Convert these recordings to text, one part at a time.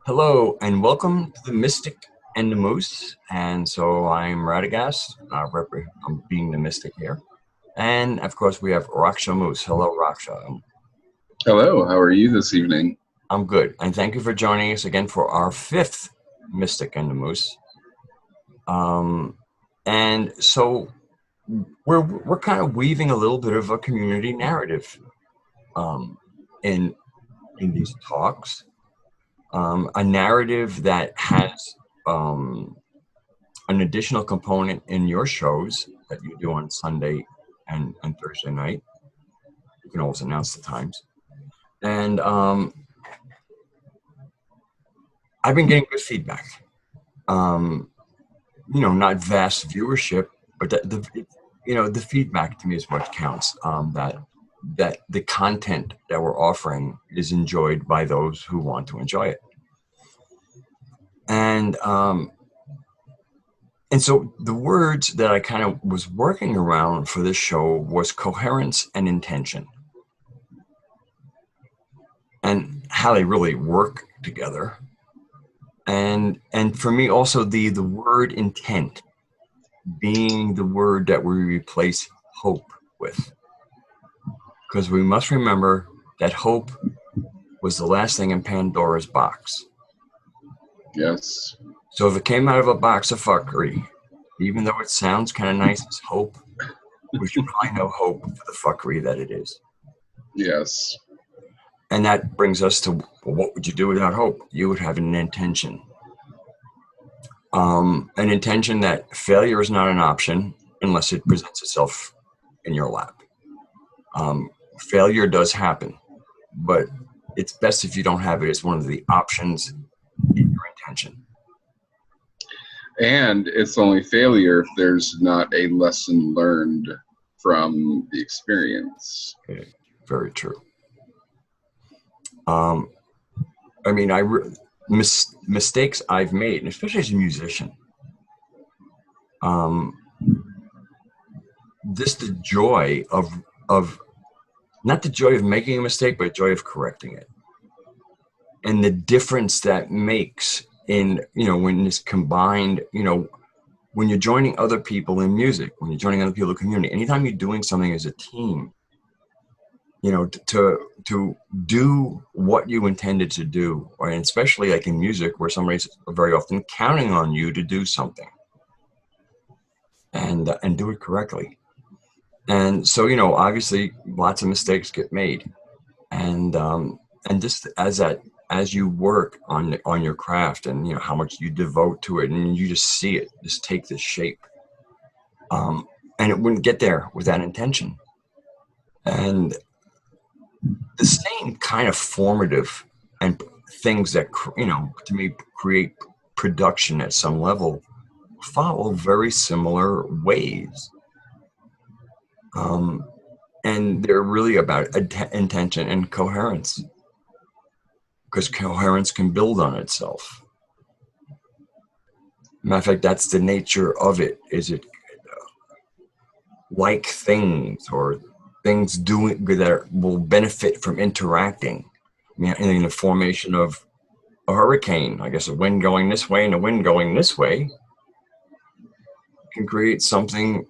Hello and welcome to the Mystic and the Moose. And so I'm Radagast. I'm being the Mystic here. And of course, we have Raksha Moose. Hello, Raksha. Hello, how are you this evening? I'm good. And thank you for joining us again for our fifth Mystic and the Moose. And so we're kind of weaving a little bit of a community narrative in these talks. A narrative that has an additional component in your shows that you do on Sunday and Thursday night. You can always announce the times. And I've been getting good feedback. Not vast viewership, but the feedback to me is what counts. That the content that we're offering is enjoyed by those who want to enjoy it. And so the words that I kind of was working around for this show was coherence and intention, and how they really work together. And for me also the word intent being the word that we replace hope with. Because we must remember that hope was the last thing in Pandora's box. Yes. So if it came out of a box of fuckery, even though it sounds kind of nice as hope, we should probably know hope for the fuckery that it is. Yes. And that brings us to, well, what would you do without hope? You would have an intention. An intention that failure is not an option unless it presents itself in your lap. Failure does happen, but it's best if you don't have it as one of the options in your intention. And it's only failure if there's not a lesson learned from the experience. Okay. Very true. Mistakes I've made, and especially as a musician, the joy of not the joy of making a mistake, but joy of correcting it, and the difference that makes in when it's combined. When you're joining other people in music, when you're joining other people in the community, anytime you're doing something as a team, to do what you intended to do, and especially like in music where somebody's very often counting on you to do something and do it correctly. And so, obviously lots of mistakes get made. And just as you work on your craft and, how much you devote to it, and you just see it just take this shape. And it wouldn't get there with that intention. And the same kind of formative and things that, to me create production at some level follow very similar ways. And they're really about intention and coherence, because coherence can build on itself. Matter of fact, that's the nature of it. Is it like things or things doing that will benefit from interacting? In the formation of a hurricane, I guess a wind going this way and a wind going this way can create something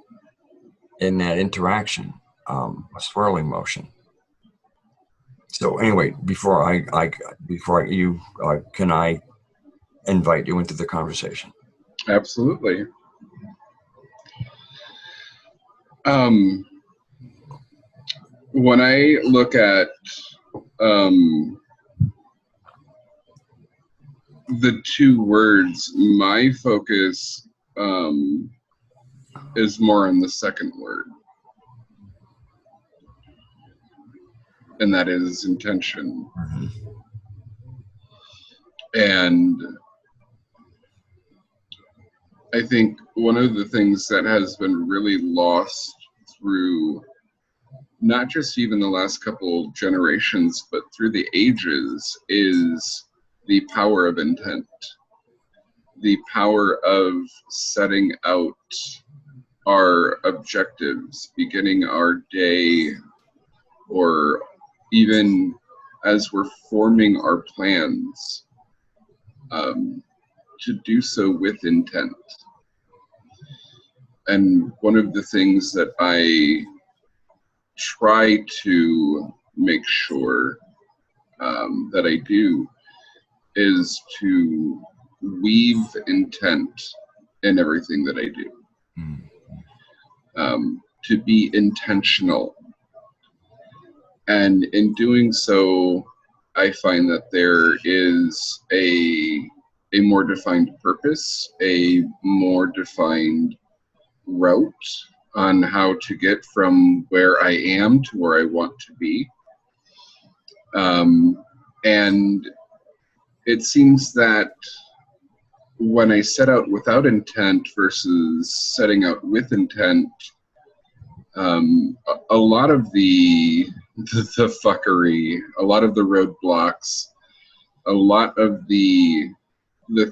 in that interaction, a swirling motion. So anyway, can I invite you into the conversation? Absolutely. When I look at the two words, my focus is more on the second word, and that is intention. Mm-hmm. And I think one of the things that has been really lost through not just even the last couple generations, but through the ages, is the power of intent, the power of setting out our objectives, beginning our day, or even as we're forming our plans, to do so with intent. And one of the things that I try to make sure that I do is to weave intent in everything that I do. To be intentional. And in doing so, I find that there is a more defined purpose, a more defined route on how to get from where I am to where I want to be. And it seems that when I set out without intent versus setting out with intent, a lot of the fuckery, a lot of the roadblocks, a lot of the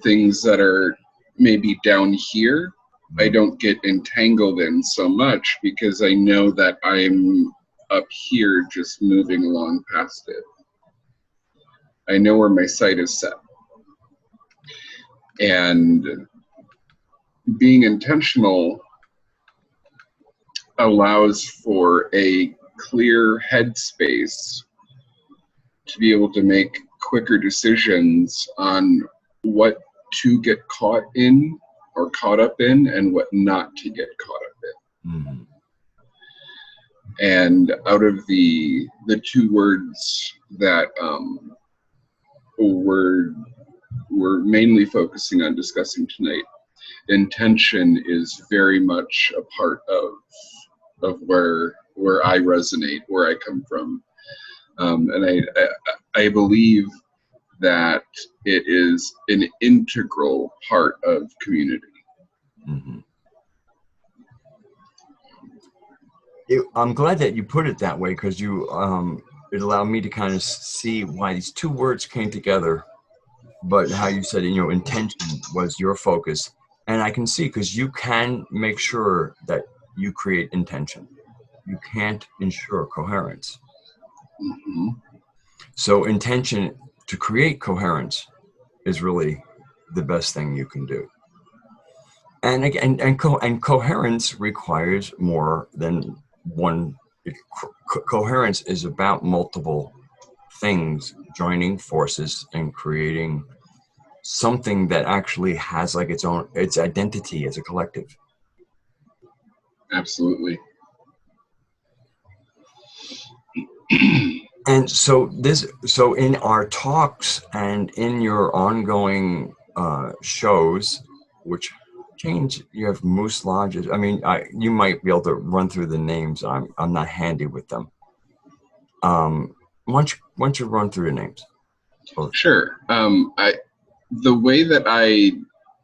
things that are maybe down here, I don't get entangled in so much because I know that I'm up here just moving along past it. I know where my sight is set. And being intentional allows for a clear headspace to be able to make quicker decisions on what to get caught in or caught up in and what not to get caught up in. Mm-hmm. And out of the two words that we're mainly focusing on discussing tonight, intention is very much a part of where I resonate, where I come from. And I believe that it is an integral part of community. Mm-hmm. I'm glad that you put it that way, because it allowed me to kind of see why these two words came together, but how you said, intention was your focus. And I can see, because you can make sure that you create intention. You can't ensure coherence. Mm-hmm. So intention to create coherence is really the best thing you can do. And again, and coherence requires more than one. Coherence is about multiple things joining forces and creating something that actually has like its identity as a collective. Absolutely. And so in our talks and in your ongoing shows, which change, you have Moose Lodges. I mean, you might be able to run through the names. I'm not handy with them. Why don't you run through the names? Sure. The way that I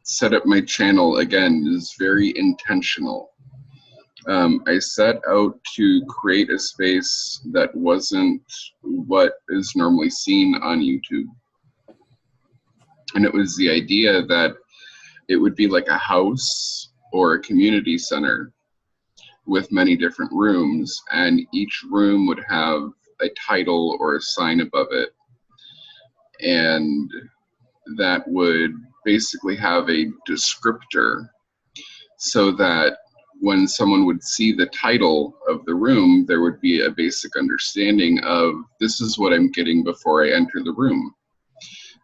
set up my channel, again, is very intentional. I set out to create a space that wasn't what is normally seen on YouTube. And it was the idea that it would be like a house or a community center with many different rooms, and each room would have a title or a sign above it. And that would basically have a descriptor, so that when someone would see the title of the room, there would be a basic understanding of, this is what I'm getting before I enter the room.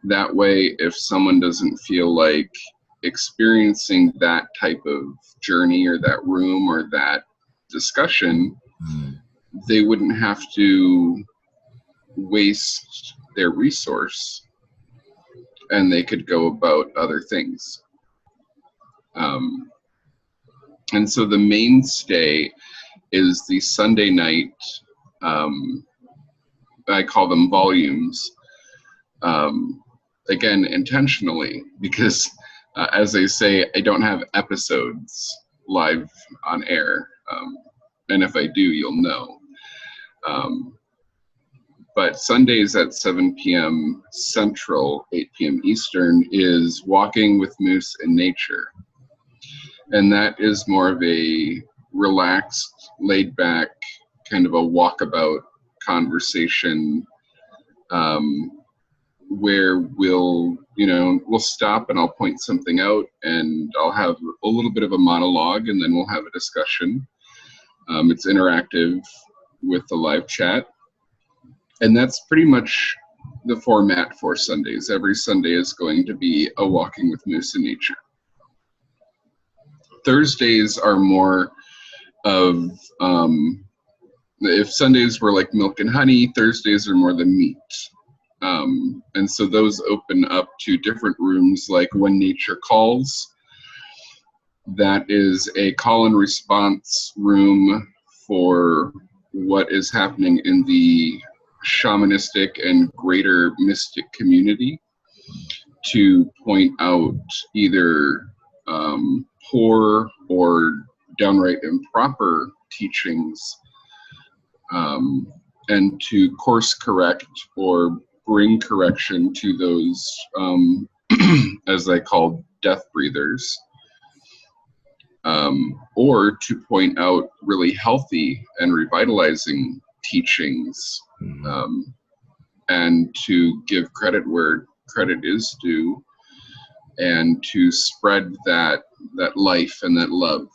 That way, if someone doesn't feel like experiencing that type of journey or that room or that discussion, they wouldn't have to waste their resource, and they could go about other things. And so the mainstay is the Sunday night, I call them volumes, again, intentionally, because as I say, I don't have episodes live on air. And if I do, you'll know. But Sundays at 7 p.m. Central, 8 p.m. Eastern is Walking with Moose in Nature. And that is more of a relaxed, laid back, kind of a walkabout conversation, where we'll we'll stop and I'll point something out and I'll have a little bit of a monologue and then we'll have a discussion. It's interactive with the live chat. And that's pretty much the format for Sundays. Every Sunday is going to be a walking with Moose in Nature. Thursdays are more of, if Sundays were like milk and honey, Thursdays are more the meat. And so those open up to different rooms, like When Nature Calls. That is a call and response room for what is happening in the shamanistic and greater mystic community, to point out either poor or downright improper teachings, and to course correct or bring correction to those, as I call, death breathers, or to point out really healthy and revitalizing teachings, and to give credit where credit is due, and to spread that life and that love.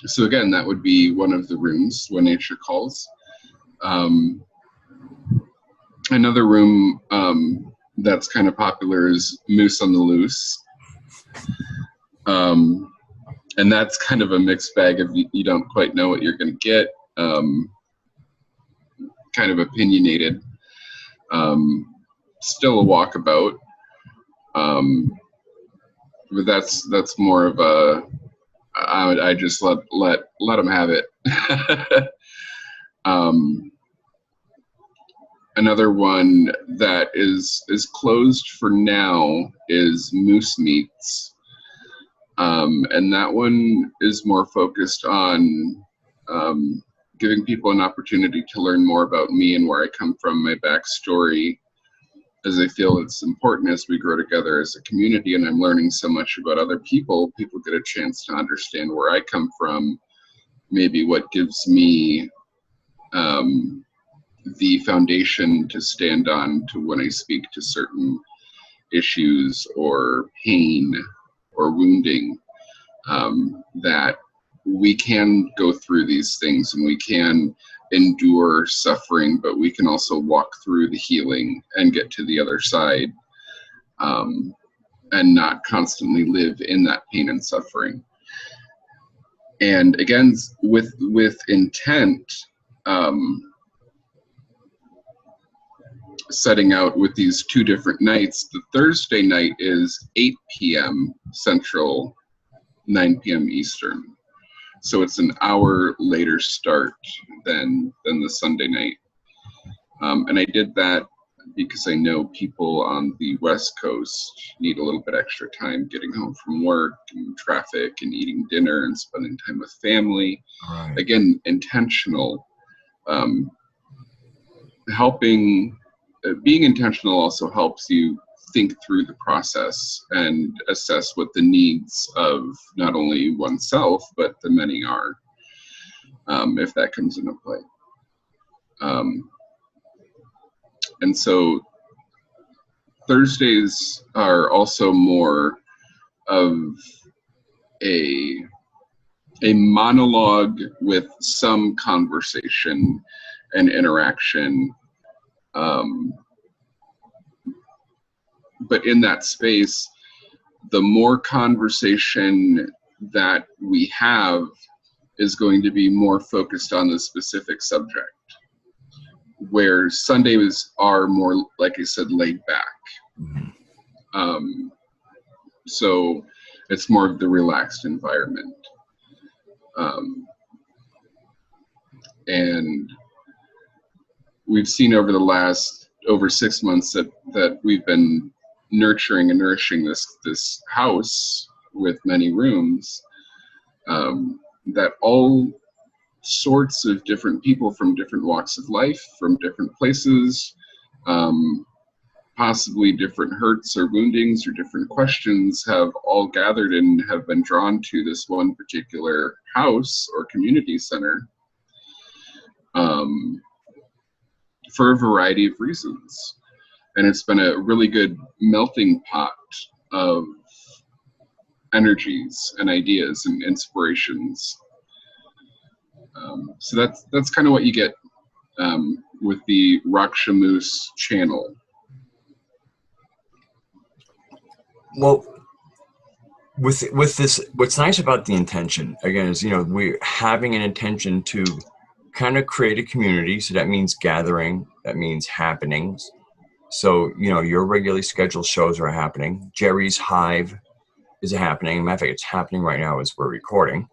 So again, that would be one of the rooms, When Nature Calls. Another room that's kind of popular is Moose on the Loose. And that's kind of a mixed bag of you don't quite know what you're going to get. Kind of opinionated. Still a walkabout. But that's more of a, I just let them have it. Another one that is closed for now is Moose Meets. And that one is more focused on giving people an opportunity to learn more about me and where I come from, my backstory, as I feel it's important as we grow together as a community and I'm learning so much about other people. People get a chance to understand where I come from, maybe what gives me the foundation to stand on to when I speak to certain issues or pain or wounding, that we can go through these things and we can endure suffering, but we can also walk through the healing and get to the other side, and not constantly live in that pain and suffering. And again, with intent, setting out with these two different nights. The Thursday night is 8 p.m. Central, 9 p.m. Eastern. So it's an hour later start than the Sunday night. And I did that because I know people on the West Coast need a little bit extra time getting home from work and traffic and eating dinner and spending time with family. Right. Again, intentional. Being intentional also helps you think through the process and assess what the needs of not only oneself, but the many are, if that comes into play. And so Thursdays are also more of a monologue with some conversation and interaction. But in that space, the more conversation that we have is going to be more focused on the specific subject, where Sundays are more, like I said, laid back. So it's more of the relaxed environment. And we've seen over the last over 6 months that we've been nurturing and nourishing this house with many rooms, that all sorts of different people from different walks of life, from different places, possibly different hurts or woundings or different questions, have all gathered and have been drawn to this one particular house or community center, for a variety of reasons. And it's been a really good melting pot of energies and ideas and inspirations. So that's kind of what you get with the Rakshamoose channel. Well, with this, what's nice about the intention again is, you know, we're having an intention to kind of create a community. So that means gathering, that means happenings. So, you know, your regularly scheduled shows are happening. Jerry's Hive is happening. Matter of fact, it's happening right now as we're recording.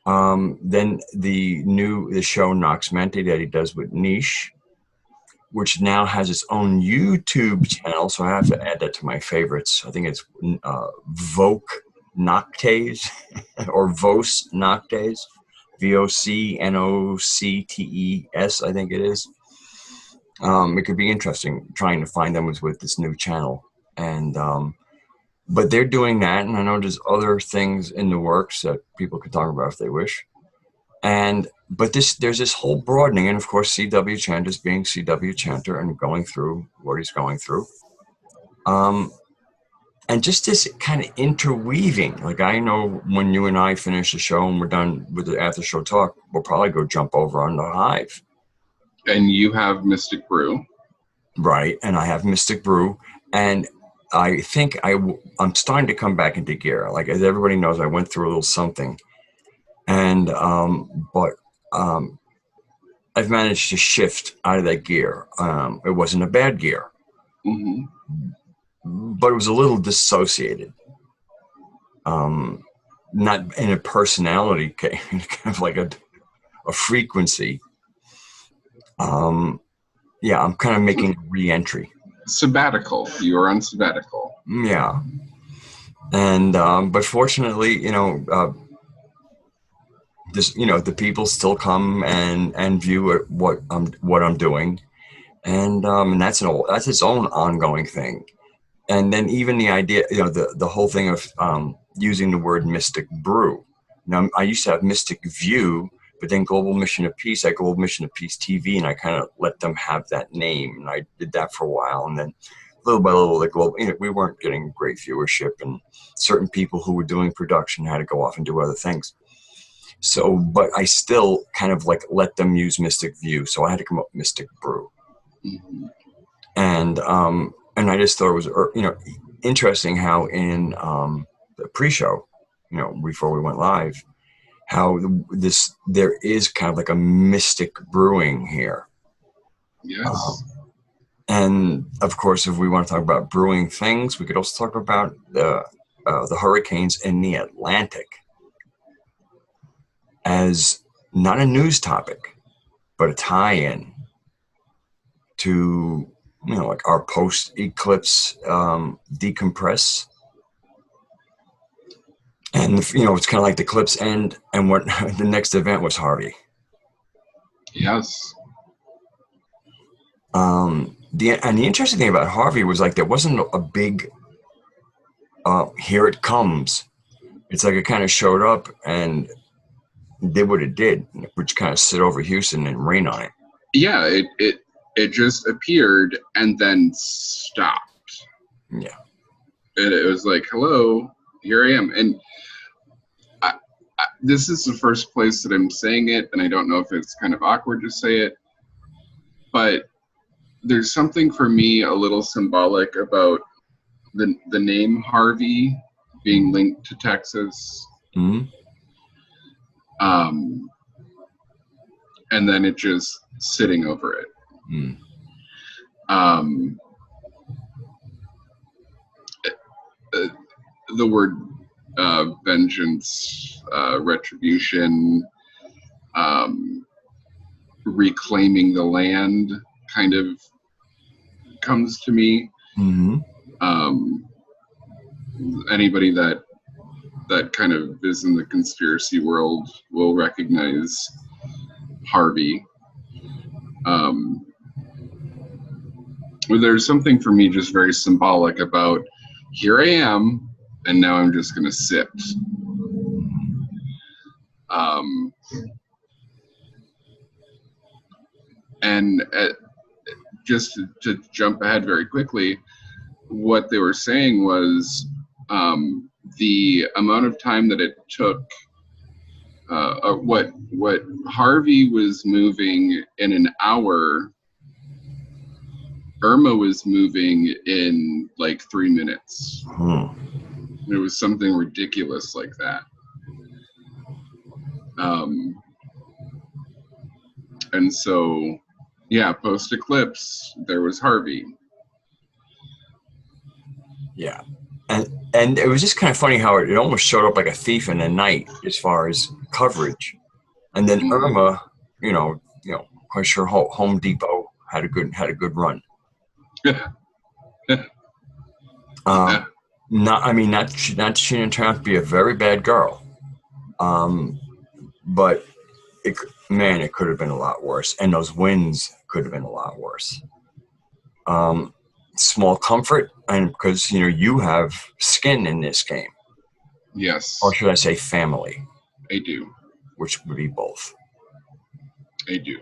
Then the show Nox Mente that he does with Niche, which now has its own YouTube channel. So I have to add that to my favorites. I think it's Voc Noctes or Vos Noctes, VOCNOCTES, I think it is. It could be interesting trying to find them with this new channel. And but they're doing that, and I know there's other things in the works that people could talk about if they wish. But there's this whole broadening, and of course C.W. Chanter's being C.W. Chanter and going through what he's going through. And just this kind of interweaving. Like, I know when you and I finish the show and we're done with the after show talk, we'll probably go jump over on the Hive. And you have Mystic Brew. Right, and I have Mystic Brew, and I think I'm starting to come back into gear. Like, as everybody knows, I went through a little something, and but I've managed to shift out of that gear. It wasn't a bad gear, but it was a little dissociated. Not in a personality, kind of like a frequency. Yeah, I'm kind of making a re-entry. Sabbatical. You are on sabbatical. Yeah. And but fortunately, you know, the people still come and view what I'm doing, and that's its own ongoing thing. And then even the idea, you know, the whole thing of using the word Mystic Brew. Now, I used to have Mystic View, but then Global Mission of Peace, I Global Mission of Peace TV, and I kind of let them have that name, and I did that for a while, and then little by little, we weren't getting great viewership, and certain people who were doing production had to go off and do other things. So, but I still kind of like let them use Mystic View, so I had to come up with Mystic Brew, and I just thought it was, you know, interesting how in the pre-show, you know, before we went live, how there is kind of like a mystic brewing here. Yes. And of course, if we want to talk about brewing things, we could also talk about the hurricanes in the Atlantic as not a news topic, but a tie-in to, you know, like our post-eclipse decompress. And, you know, it's kind of like the eclipse end, and what the next event was Harvey. Yes. The interesting thing about Harvey was, like, there wasn't a big here it comes. It's like it kind of showed up and did what it did, which kind of sit over Houston and rain on it. Yeah, it just appeared and then stopped. Yeah. And it was like, hello, here I am. And this is the first place that I'm saying it, and I don't know if it's kind of awkward to say it, but there's something for me a little symbolic about the name Harvey being linked to Texas. Mm-hmm. And then it just sitting over it. The word vengeance, retribution, reclaiming the land kind of comes to me. Anybody that kind of is in the conspiracy world will recognize Harvey. There's something for me just very symbolic about, here I am, and now I'm just going to sit. And just to jump ahead very quickly, what they were saying was the amount of time that it took, what Harvey was moving in an hour, Irma was moving in like 3 minutes. It was something ridiculous like that. And so, yeah, post eclipse, there was Harvey. Yeah. And it was just kind of funny how it almost showed up like a thief in the night as far as coverage. And then Irma, of course, her Home Depot had a good run. Not she didn't turn out to be a very bad girl, but it could have been a lot worse, and those wins could have been a lot worse. Small comfort, and because you have skin in this game. Yes. Or should I say family? I do. Which would be both. I do.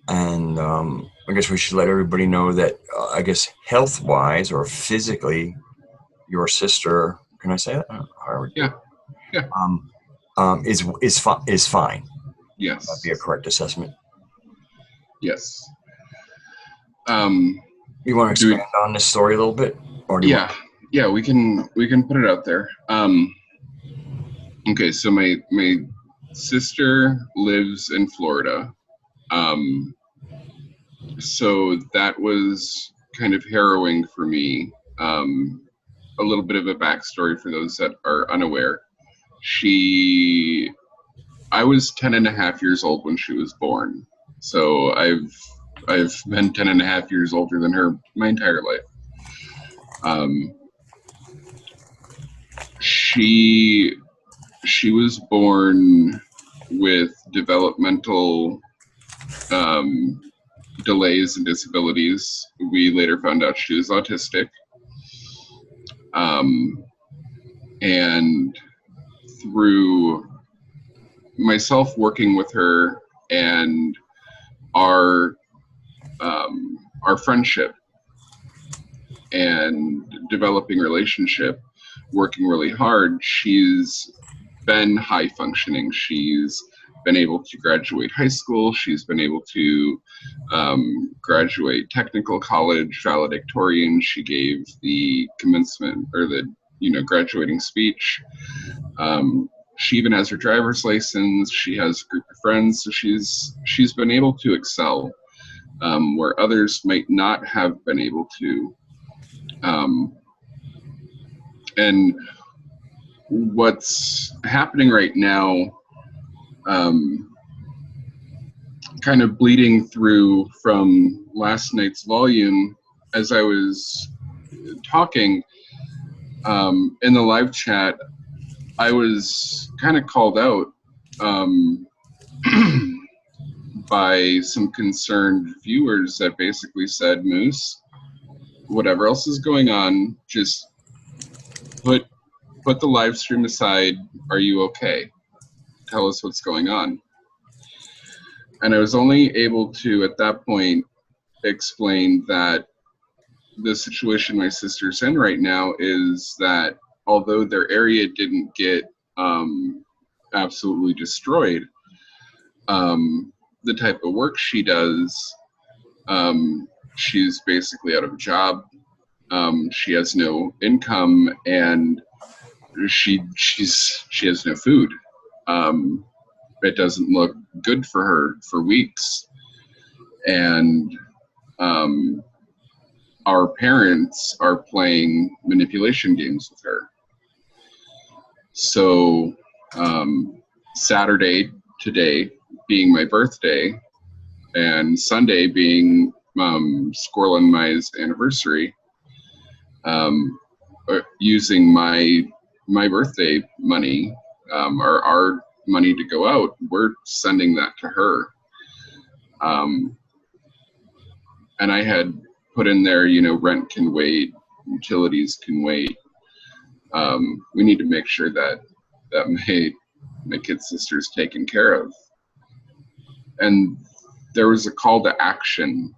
And I guess we should let everybody know that I guess health-wise or physically, your sister, can I say that? Yeah. Is fine. Yes. That'd be a correct assessment. Yes. You want to expand on this story a little bit, or do yeah, we can put it out there. Okay, so my sister lives in Florida, so that was kind of harrowing for me. A little bit of a backstory for those that are unaware. I was 10 and a half years old when she was born, so I've been 10 and a half years older than her my entire life. She was born with developmental delays and disabilities. We later found out she was autistic. And through myself working with her and our friendship and developing relationship, working really hard, she's been high functioning. She's been able to graduate high school. She's been able to graduate technical college valedictorian. She gave the commencement or the graduating speech. She even has her driver's license. She has a group of friends. So she's been able to excel where others might not have been able to. And what's happening right now, kind of bleeding through from last night's volume, as I was talking in the live chat, I was kind of called out by some concerned viewers that basically said, Moose, whatever else is going on, just put the live stream aside. Are you okay? Tell us what's going on. And I was only able to, at that point, explain that the situation my sister's in right now is that although their area didn't get absolutely destroyed, the type of work she does, she's basically out of a job. She has no income, and she has no food. It doesn't look good for her for weeks. And our parents are playing manipulation games with her. So Saturday, today, being my birthday, and Sunday being Squirrel and Mai's anniversary, using my birthday money, or our money to go out, we're sending that to her. And I had put in there, rent can wait, utilities can wait. We need to make sure that my kid sister's taken care of. And there was a call to action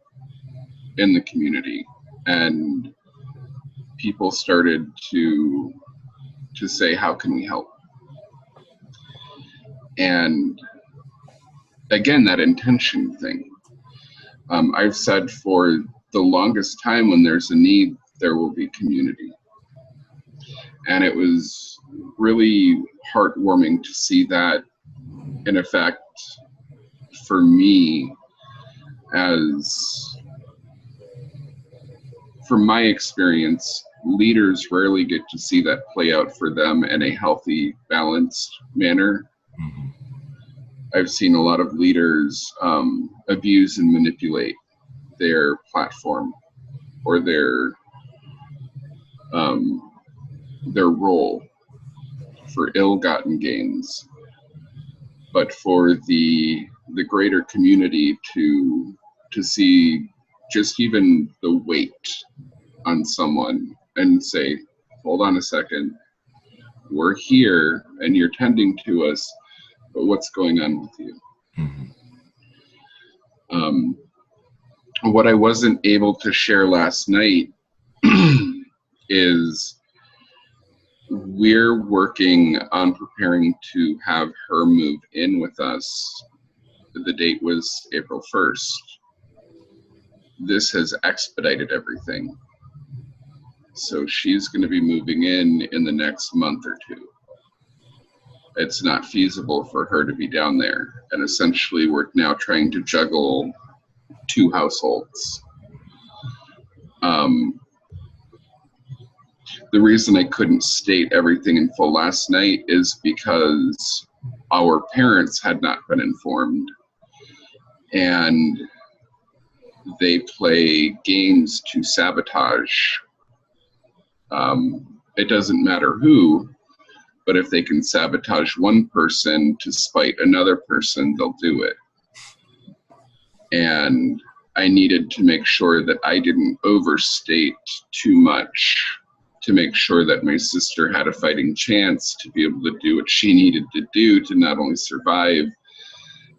in the community, and people started to say, how can we help? And again, that intention thing. I've said for the longest time, when there's a need, there will be community. And it was really heartwarming to see that in effect for me, as from my experience, leaders rarely get to see that play out for them in a healthy, balanced manner. Mhm. I've seen a lot of leaders abuse and manipulate their platform or their role for ill-gotten gains, but for the greater community to see just even the weight on someone and say, hold on a second, we're here and you're tending to us, but what's going on with you? Mhm. What I wasn't able to share last night is we're working on preparing to have her move in with us. The date was April 1st. This has expedited everything. So she's going to be moving in the next month or two. It's not feasible for her to be down there. And essentially, we're now trying to juggle 2 households. The reason I couldn't state everything in full last night is because our parents had not been informed, and they play games to sabotage. It doesn't matter who, but if they can sabotage one person to spite another person, they'll do it. And I needed to make sure that I didn't overstate too much to make sure that my sister had a fighting chance to be able to do what she needed to do to not only survive,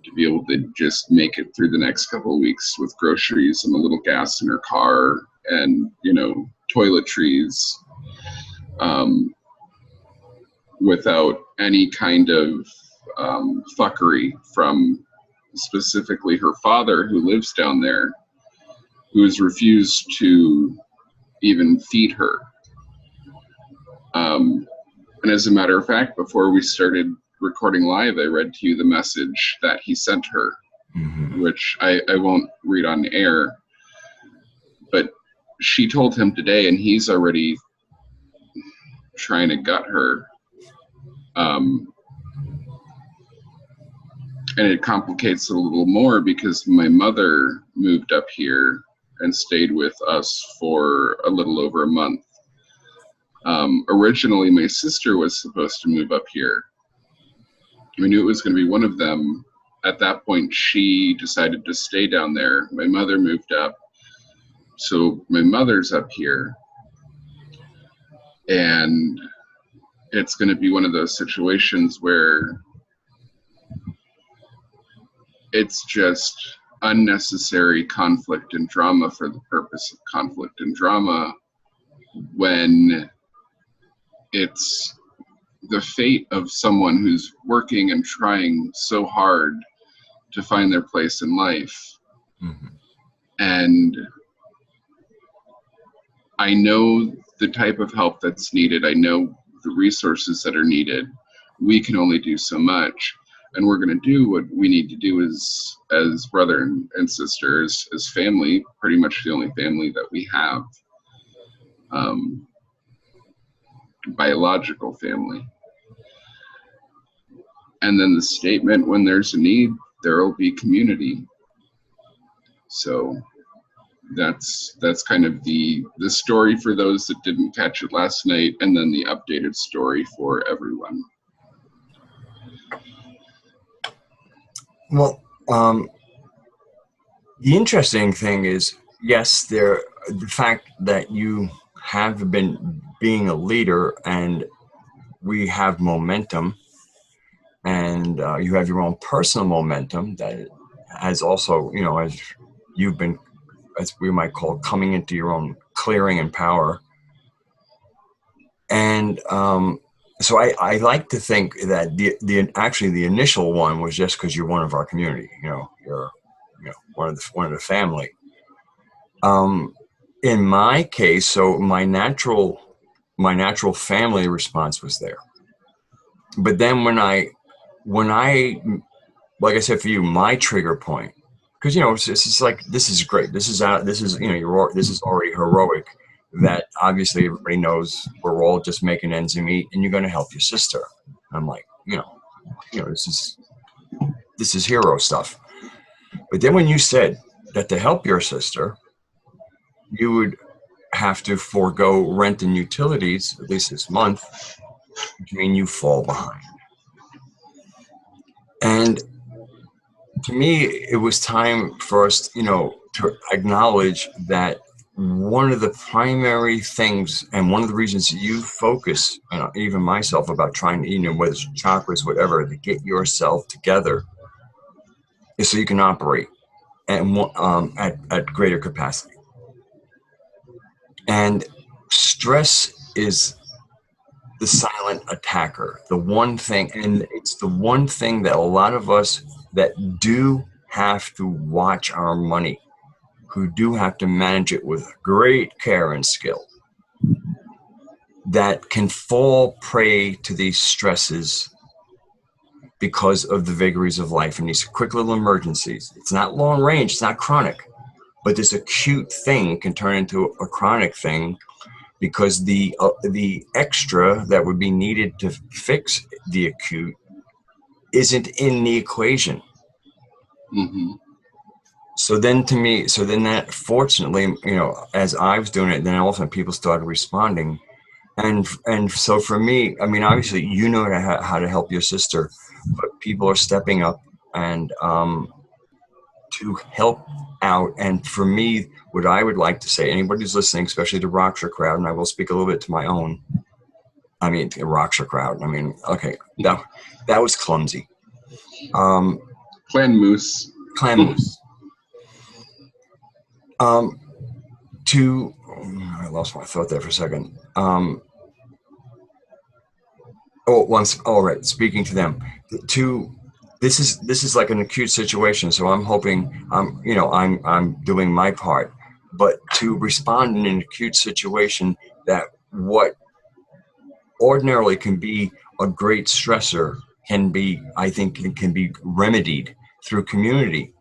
to be able to just make it through the next couple of weeks with groceries and a little gas in her car and, toiletries, without any kind of fuckery from specifically her father, who lives down there, who has refused to even feed her. And as a matter of fact, before we started recording live, I read to you the message that he sent her, Mhm. which I won't read on air, but she told him today, and he's already trying to gut her. And it complicates it a little more because my mother moved up here and stayed with us for a little over a month. Originally, my sister was supposed to move up here. We knew it was going to be one of them. At that point, she decided to stay down there. My mother moved up. So my mother's up here. And it's going to be one of those situations where it's just unnecessary conflict and drama for the purpose of conflict and drama, when it's the fate of someone who's working and trying so hard to find their place in life. Mhm. And I know the type of help that's needed. I know the resources that are needed. We can only do so much. And we're going to do what we need to do as brother and sisters, as family, pretty much the only family that we have. Biological family. And then the statement, when there's a need, there will be community. So that's kind of the story for those that didn't catch it last night, and then the updated story for everyone. Well, the interesting thing is, yes, the fact that you have been being a leader and we have momentum, and you have your own personal momentum that has also, as you've been as we might call, coming into your own clearing and power. And so I like to think that actually the initial one was just because you're one of our community, you're one of the family. In my case, so my natural family response was there. But then when I like I said for you, my trigger point, because this is like, this is great. This is this is already heroic. That obviously everybody knows we're all just making ends meet, and you're going to help your sister. I'm like, this is hero stuff. But then when you said that to help your sister, you would have to forego rent and utilities at least this month, which means you fall behind. And to me, it was time for us, to acknowledge that one of the primary things, and one of the reasons you focus, even myself, about trying to, whether it's chakras, whatever, to get yourself together, is so you can operate at greater capacity. And stress is the silent attacker, the one thing, and it's the one thing that a lot of us that do have to watch our money, who do have to manage it with great care and skill, that can fall prey to these stresses because of the vagaries of life and these quick little emergencies. It's not long range, it's not chronic, but this acute thing can turn into a chronic thing because the extra that would be needed to fix the acute isn't in the equation. Mm-hmm. So then that, fortunately, as I was doing it, then also people started responding. And so for me, I mean, obviously, how to help your sister, but people are stepping up and to help out. And for me, what I would like to say, anybody who's listening, especially the Raksha crowd, and I will speak a little bit to my own, the Raksha crowd. Okay, that was clumsy. Clan moose. I lost my thought there for a second. Speaking to them, this is like an acute situation. So I'm hoping, I'm doing my part, but to respond in an acute situation, that what ordinarily can be a great stressor can be remedied through community.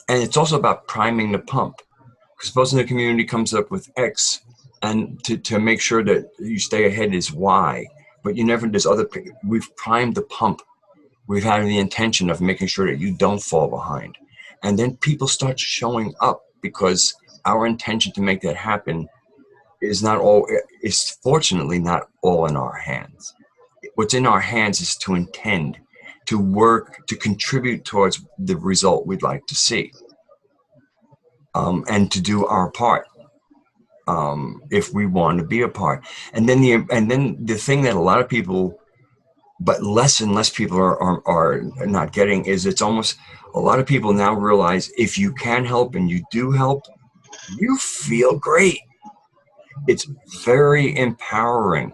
And it's also about priming the pump. Because supposing the community comes up with X, and to make sure that you stay ahead is Y, but we've primed the pump. We've had the intention of making sure that you don't fall behind. And then people start showing up because our intention to make that happen is fortunately not all in our hands. What's in our hands is to intend, to work, to contribute towards the result we'd like to see, and to do our part, if we want to be a part. And then the thing that a lot of people, but less and less people are not getting, is it's almost, a lot of people now realize if you can help and you do help, you feel great. It's very empowering.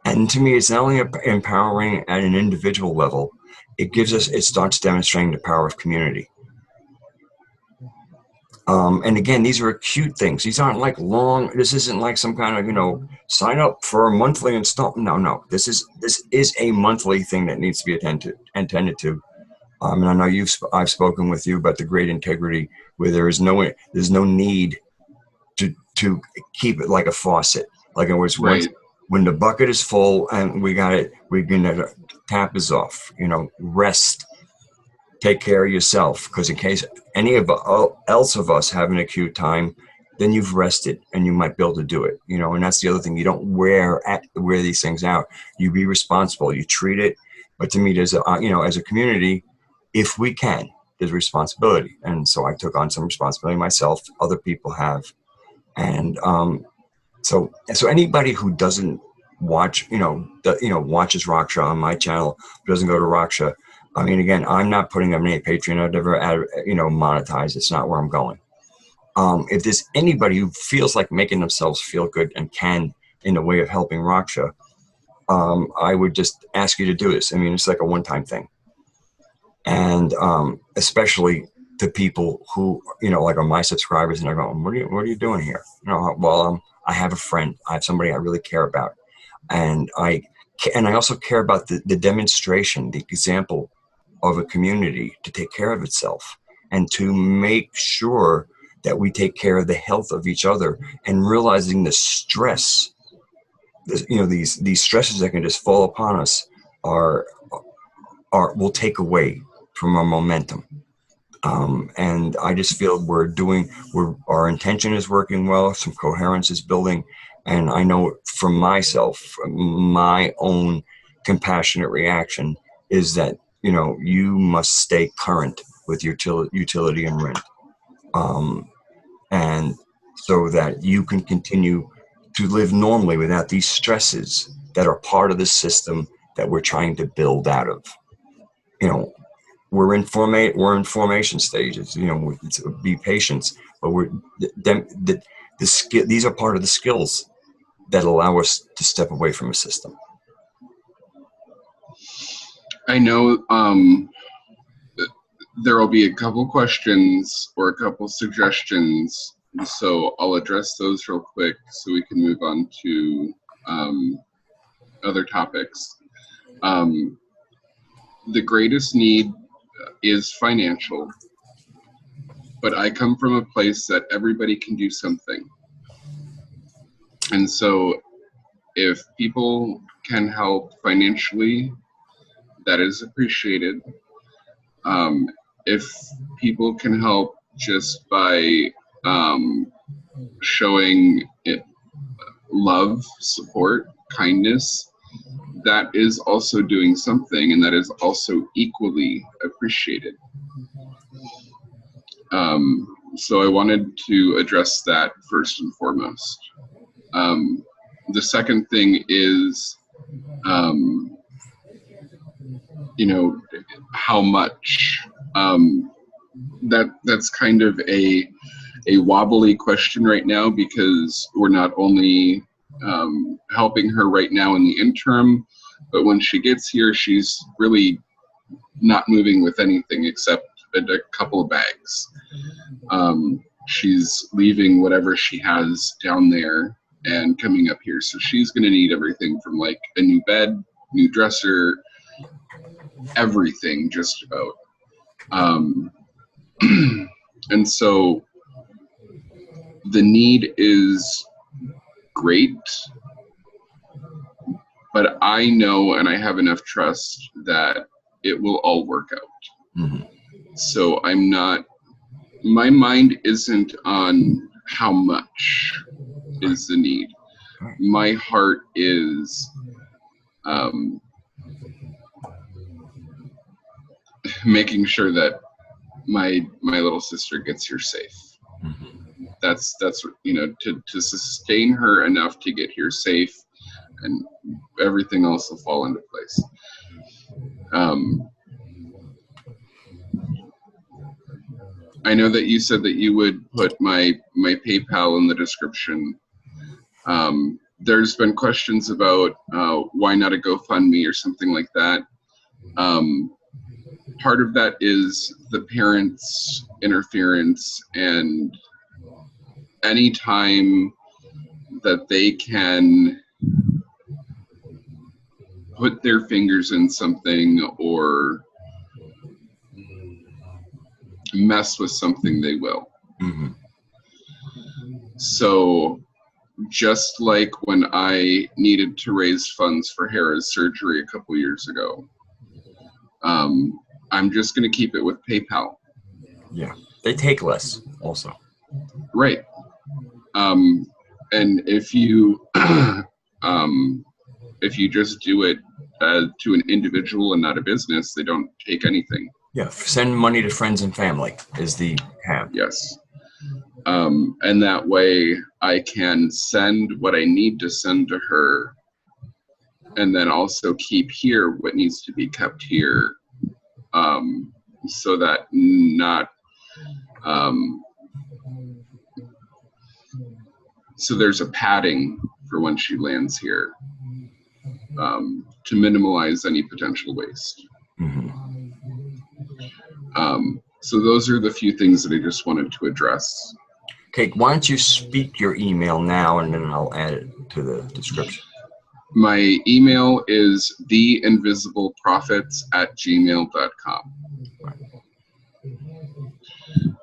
And to me, it's not only empowering at an individual level, it starts demonstrating the power of community. And again, these are acute things. These aren't like this isn't like some kind of, sign up for a monthly installment. No. This is a monthly thing that needs to be attended to. And I know I've spoken with you about the great integrity, where there's no need to keep it like a faucet. Like in words, right. When the bucket is full and the tap is off, rest, take care of yourself. Because in case any of us have an acute time, then you've rested and you might be able to do it, and that's the other thing. You don't wear these things out. You be responsible, you treat it. But to me, there's as a community, if we can, there's responsibility. And so I took on some responsibility myself. Other people have. And so anybody who doesn't watch, watches Raksha on my channel, doesn't go to Raksha. Again, I'm not putting up any Patreon. I've never monetize. It's not where I'm going. if there's anybody who feels like making themselves feel good and can in a way of helping Raksha, I would just ask you to do this. I mean, it's like a one-time thing. And especially to people who, like are my subscribers, and I go, what are you doing here? Well, I have a friend. I have somebody I really care about. And I also care about the demonstration, the example of a community to take care of itself and to make sure that we take care of the health of each other, and realizing the stress, these stresses that can just fall upon us will take away from our momentum. And I just feel our intention is working well, some coherence is building. And I know for myself, my own compassionate reaction is that, you must stay current with your utility and rent. And so that you can continue to live normally without these stresses that are part of the system that we're trying to build out of. We're in formation stages. Be patient, but these are part of the skills that allow us to step away from a system. I know there will be a couple questions or a couple suggestions, so I'll address those real quick so we can move on to other topics. The greatest need is financial, but I come from a place that everybody can do something. And so if people can help financially, that is appreciated. If people can help just by showing love, support, kindness, that is also doing something, and that is also equally appreciated. So I wanted to address that first and foremost. The second thing is, how much. That's kind of a wobbly question right now, because we're not only helping her right now in the interim, but when she gets here, she's really not moving with anything except a couple of bags. She's leaving whatever she has down there and coming up here. So she's going to need everything from like a new bed, new dresser, everything just about. And so the need is great, but I know, and I have enough trust that it will all work out. Mm-hmm. So my mind isn't on how much is the need. My heart is making sure that my little sister gets here safe. Mm-hmm. That's to sustain her enough to get here safe, and everything else will fall into place. I know that you said that you would put my PayPal in the description. There's been questions about why not a GoFundMe or something like that. Part of that is the parents' interference, and any time that they can put their fingers in something or mess with something, they will. Mm-hmm. So just like when I needed to raise funds for Hera's surgery a couple years ago, I'm just going to keep it with PayPal. Yeah, they take less also. Right. And if you just do it to an individual and not a business, they don't take anything. Yeah, send money to friends and family is the have. Yes. And that way I can send what I need to send to her, and then also keep here what needs to be kept here, so that not So there's a padding for when she lands here, to minimize any potential waste. So those are the few things that I just wanted to address. Okay, why don't you speak your email now, and then I'll add it to the description. My email is theinvisibleprophets@gmail.com.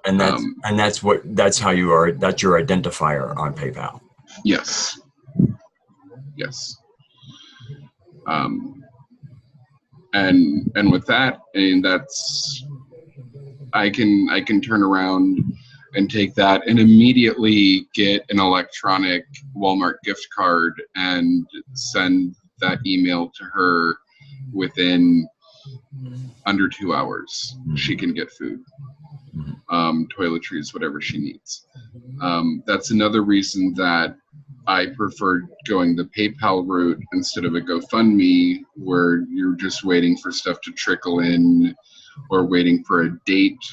And that's how you are. That's your identifier on PayPal. Yes. Yes. And with that, and that's, I can turn around and take that and immediately get an electronic Walmart gift card and send that email to her within under 2 hours. She can get food, toiletries, whatever she needs. That's another reason that I preferred going the PayPal route instead of a GoFundMe, where you're just waiting for stuff to trickle in or waiting for a date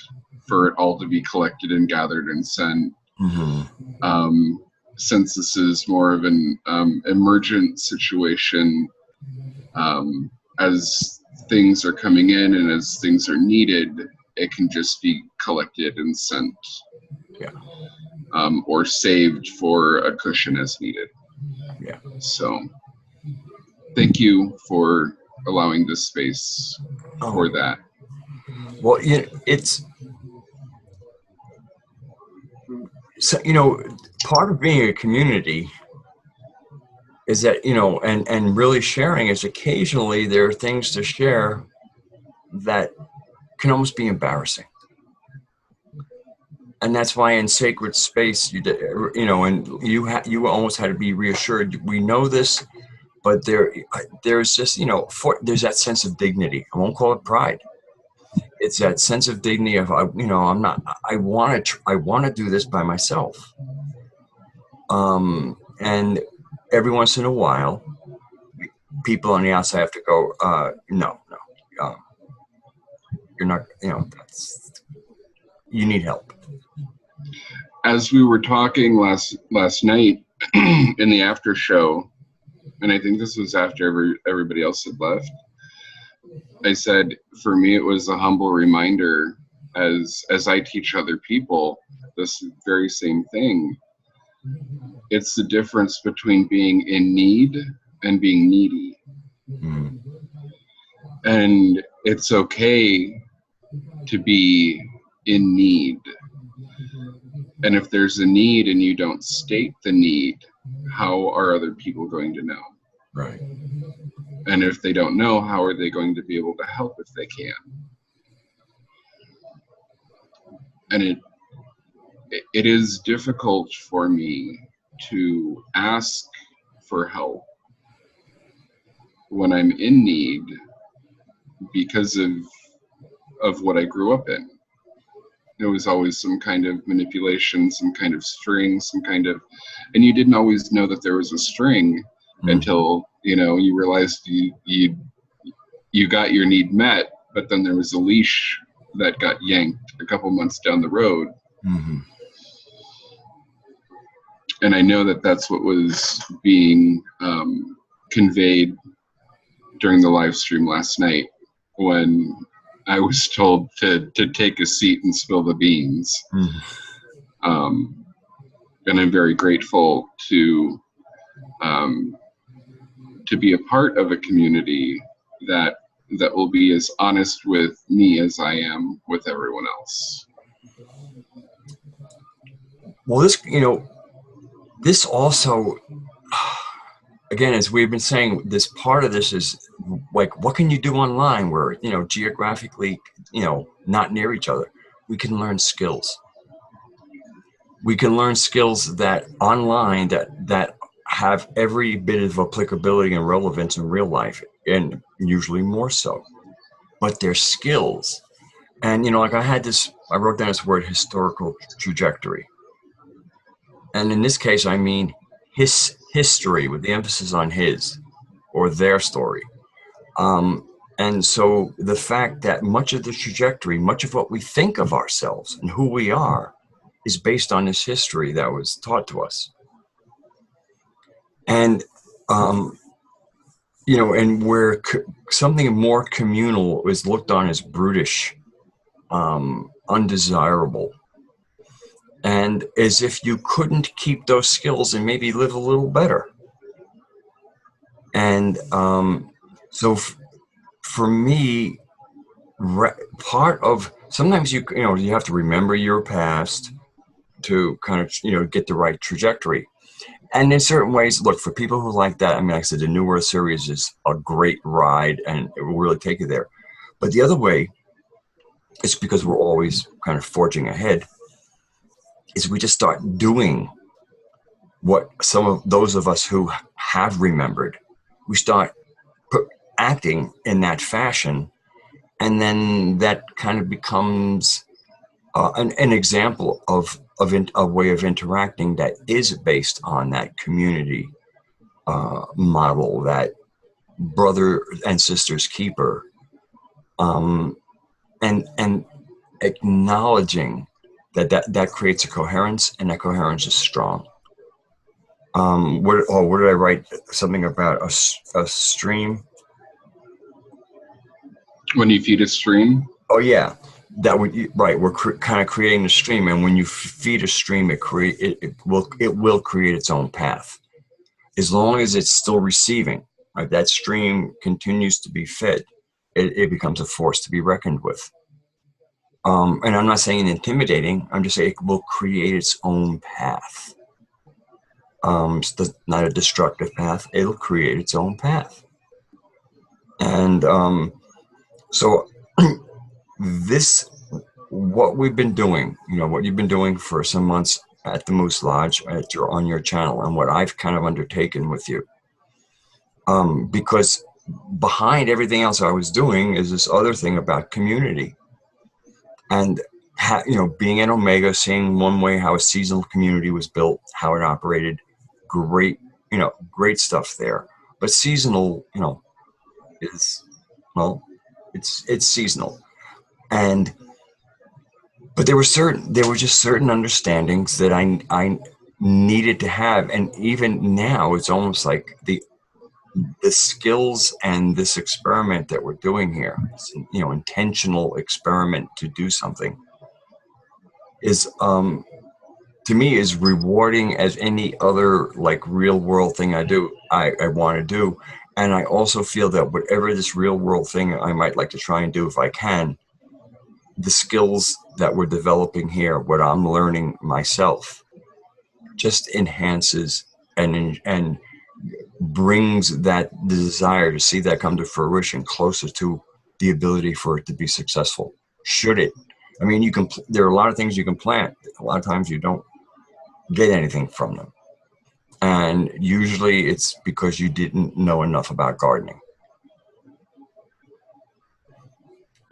for it all to be collected and gathered and sent. Since this is more of an emergent situation, as things are coming in and as things are needed, it can just be collected and sent. Yeah. Or saved for a cushion as needed. Yeah. So thank you for allowing this space for that. Well, it's, so, part of being a community is that, and really sharing is occasionally there are things to share that can almost be embarrassing. And that's why in sacred space, and you almost had to be reassured. We know this, but there's just, there's that sense of dignity. I won't call it pride. It's that sense of dignity of, I want to do this by myself. And every once in a while, people on the outside have to go, no, you're not, you need help. As we were talking last night in the after show, and I think this was after everybody else had left, I said, for me, it was a humble reminder as I teach other people this very same thing. It's the difference between being in need and being needy. And it's okay to be in need. And if there's a need and you don't state the need, how are other people going to know? Right. And if they don't know, how are they going to be able to help if they can? And it is difficult for me to ask for help when I'm in need because of what I grew up in. There was always some kind of manipulation, some kind of string, and you didn't always know that there was a string until, you realized you got your need met, but then there was a leash that got yanked a couple months down the road. And I know that that's what was being conveyed during the live stream last night when I was told to take a seat and spill the beans. And I'm very grateful to be a part of a community that will be as honest with me as I am with everyone else. Well, this also, again, as we've been saying, this part of this is like, what can you do online where, geographically, not near each other? We can learn skills. We can learn skills that online that have every bit of applicability and relevance in real life, and usually more so. But they're skills. And, like I wrote down this word, historical trajectory. And in this case, I mean his history, with the emphasis on his or their story. And so the fact that much of the trajectory, much of what we think of ourselves and who we are is based on this history that was taught to us. And, and where something more communal is looked on as brutish, undesirable, and as if you couldn't keep those skills and maybe live a little better. And so for me, part of sometimes you have to remember your past to kind of get the right trajectory. And in certain ways, look, for people who like that, I mean, like I said, the New Earth series is a great ride and it will really take you there. But the other way, it's because we're always kind of forging ahead, is we just start doing what some of those of us who have remembered, we start acting in that fashion. And then that kind of becomes an example of a way of interacting that is based on that community model, that brother and sisters keeper, and acknowledging that creates a coherence, and that coherence is strong. What did I write? Something about a stream. When you feed a stream? Oh yeah, that would right. We're kind of creating the stream, and when you feed a stream, it will create its own path, as long as it's still receiving. Right, that stream continues to be fed. It becomes a force to be reckoned with. And I'm not saying intimidating. I'm just saying it will create its own path. It's not a destructive path. It'll create its own path. And so what we've been doing, what you've been doing for some months at the Moose Lodge, on your channel, and what I've kind of undertaken with you, because behind everything else I was doing is this other thing about community, and being in Omega, seeing one way how a seasonal community was built, how it operated, great stuff there. But seasonal, is, well, it's seasonal. But there were just certain understandings that I needed to have. And even now, it's almost like the skills and this experiment that we're doing here, this, intentional experiment to do something, is to me is rewarding as any other like real world thing I want to do. And I also feel that whatever this real world thing I might like to try and do, if I can, the skills that we're developing here, what I'm learning myself, just enhances and brings that desire to see that come to fruition closer to the ability for it to be successful. Should it? I mean, there are a lot of things you can plant. A lot of times you don't get anything from them. And usually it's because you didn't know enough about gardening.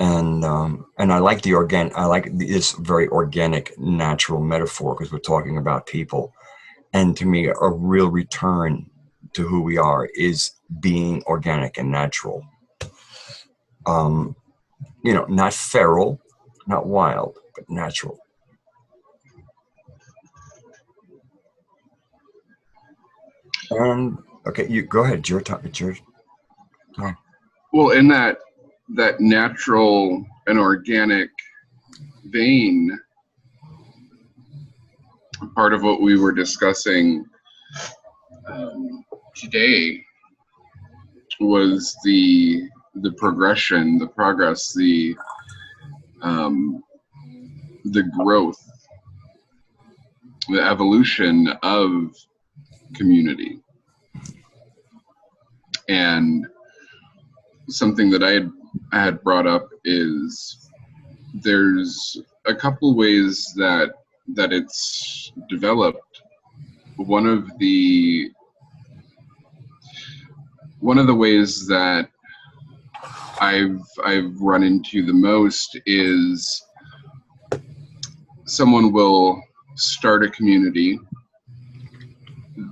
And I like I like this very organic, natural metaphor, because we're talking about people. And to me, a real return to who we are is being organic and natural. Not feral, not wild, but natural. Okay, you go ahead. It's your time. It's your time. Well, in that natural and organic vein, part of what we were discussing today was the progression, the progress, the growth, the evolution of community. And something that I had brought up is there's a couple ways that it's developed. One of the ways that I've run into the most is someone will start a community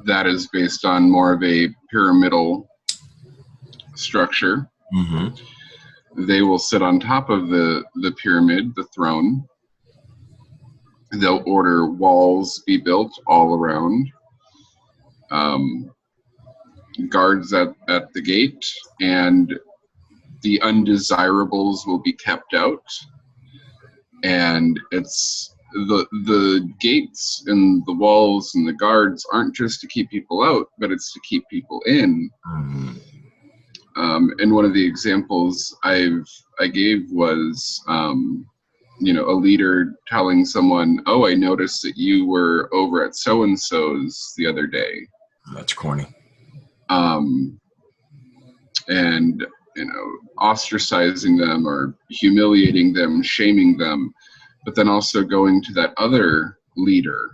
that is based on more of a pyramidal structure. Mm-hmm. They will sit on top of the pyramid, the throne. They'll order walls be built all around. guards at the gate, and the undesirables will be kept out. And it's the gates and the walls and the guards aren't just to keep people out, but it's to keep people in. And one of the examples I gave was, a leader telling someone, "Oh, I noticed that you were over at so-and-so's the other day." That's corny. And, ostracizing them or humiliating them, shaming them, but then also going to that other leader.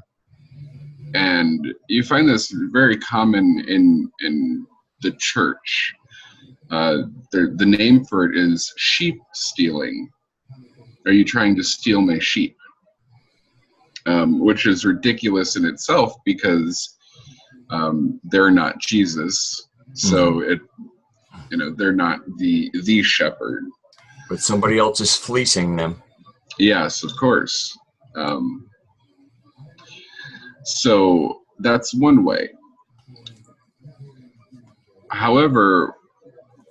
And you find this very common in the church. The name for it is sheep stealing. Are you trying to steal my sheep? Which is ridiculous in itself, because they're not Jesus. So they're not the shepherd. But somebody else is fleecing them. Yes, of course. So that's one way. However,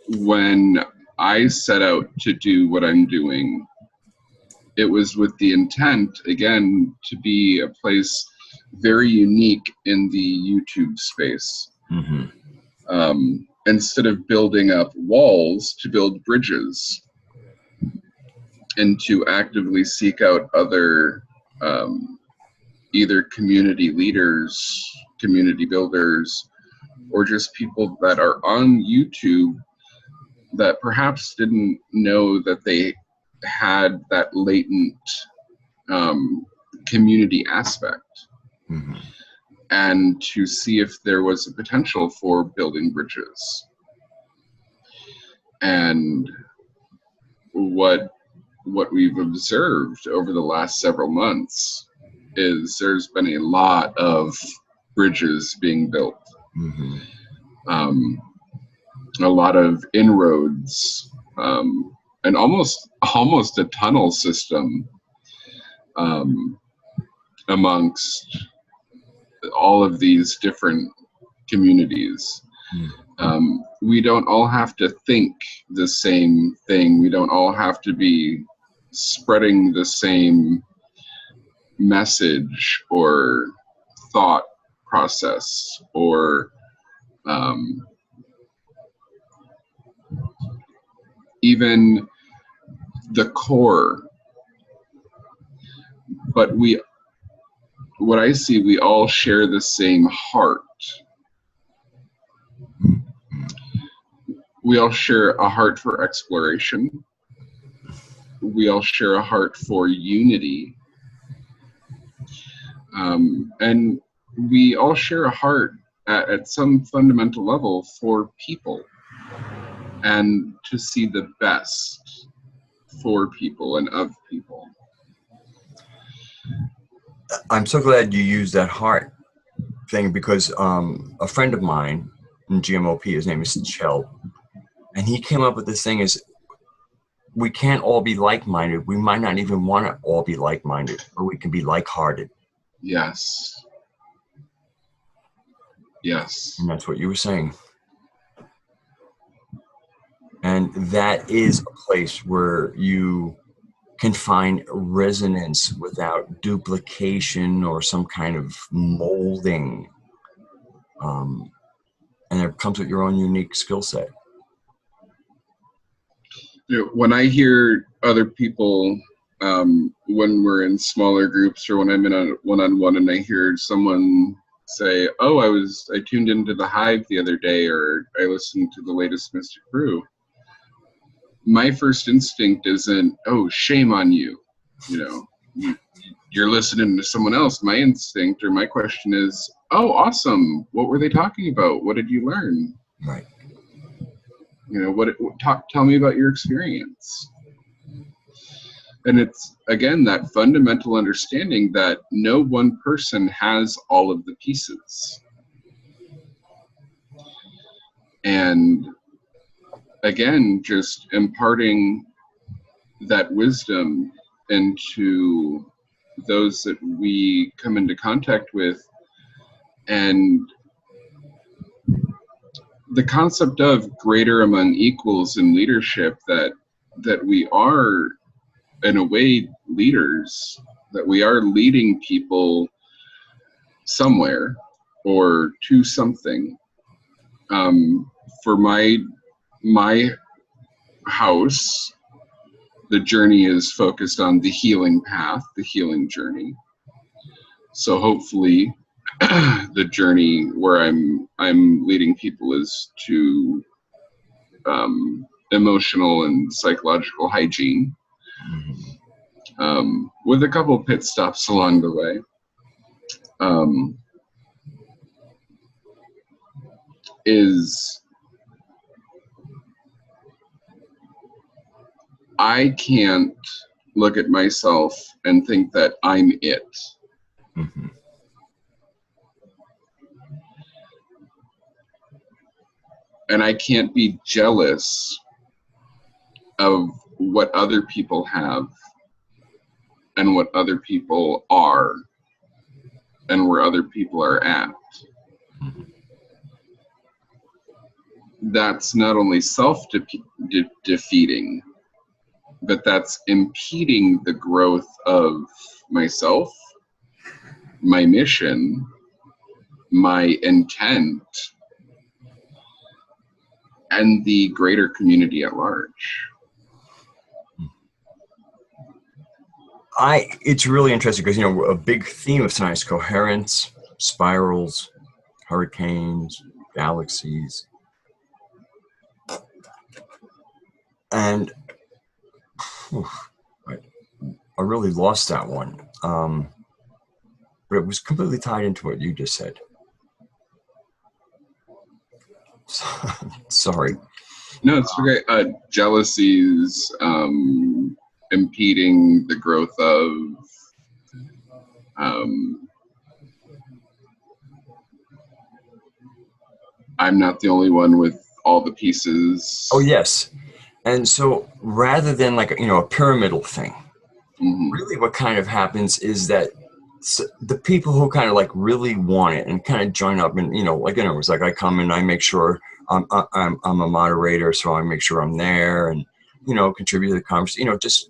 when I set out to do what I'm doing, it was with the intent, again, to be a place very unique in the YouTube space. Instead of building up walls, to build bridges, and to actively seek out other either community leaders, community builders, or just people that are on YouTube that perhaps didn't know that they had that latent community aspect, and to see if there was a potential for building bridges. And what we've observed over the last several months is there's been a lot of bridges being built. A lot of inroads, and almost a tunnel system amongst all of these different communities. We don't all have to think the same thing. We don't all have to be spreading the same message or thought process, or even the core. But what I see, we all share the same heart. We all share a heart for exploration. We all share a heart for unity. And we all share a heart at some fundamental level for people, and to see the best for people and of people. I'm so glad you used that heart thing, because a friend of mine in GMOP, his name is Chell, and he came up with this thing is, we can't all be like-minded. We might not even want to all be like-minded, but we can be like-hearted. Yes. Yes. And that's what you were saying. And that is a place where you can find resonance without duplication or some kind of molding. And it comes with your own unique skill set. When I hear other people, when we're in smaller groups, or when I'm in a one-on-one, and I hear someone say, "Oh, I tuned into the Hive the other day," or "I listened to the latest Mystic Brew," my first instinct isn't, "Oh, shame on you, you're listening to someone else." My instinct, or my question is, "Oh, awesome! What were they talking about? What did you learn?" Right. Tell me about your experience. And it's, again, that fundamental understanding that no one person has all of the pieces. And again, just imparting that wisdom into those that we come into contact with, and the concept of greater among equals in leadership, that we are, in a way, leaders, that we are leading people somewhere or to something. For my house, the journey is focused on the healing path, the healing journey. So hopefully the journey where I'm leading people is to emotional and psychological hygiene, with a couple pit stops along the way. Is I can't look at myself and think that I'm it. Mm-hmm. And I can't be jealous of what other people have and what other people are and where other people are at. Mm-hmm. That's not only self-defeating, but that's impeding the growth of myself, my mission, my intent, and the greater community at large. It's really interesting because, a big theme of tonight is coherence, spirals, hurricanes, galaxies. And I really lost that one. But it was completely tied into what you just said. Sorry. No, it's okay. Jealousies, impeding the growth of I'm not the only one with all the pieces. Oh, yes. And so rather than like, a pyramidal thing, really what kind of happens is that the people who kind of like really want it and kind of join up and, it's like I come and I make sure I'm a moderator, so I make sure I'm there and, contribute to the conversation, just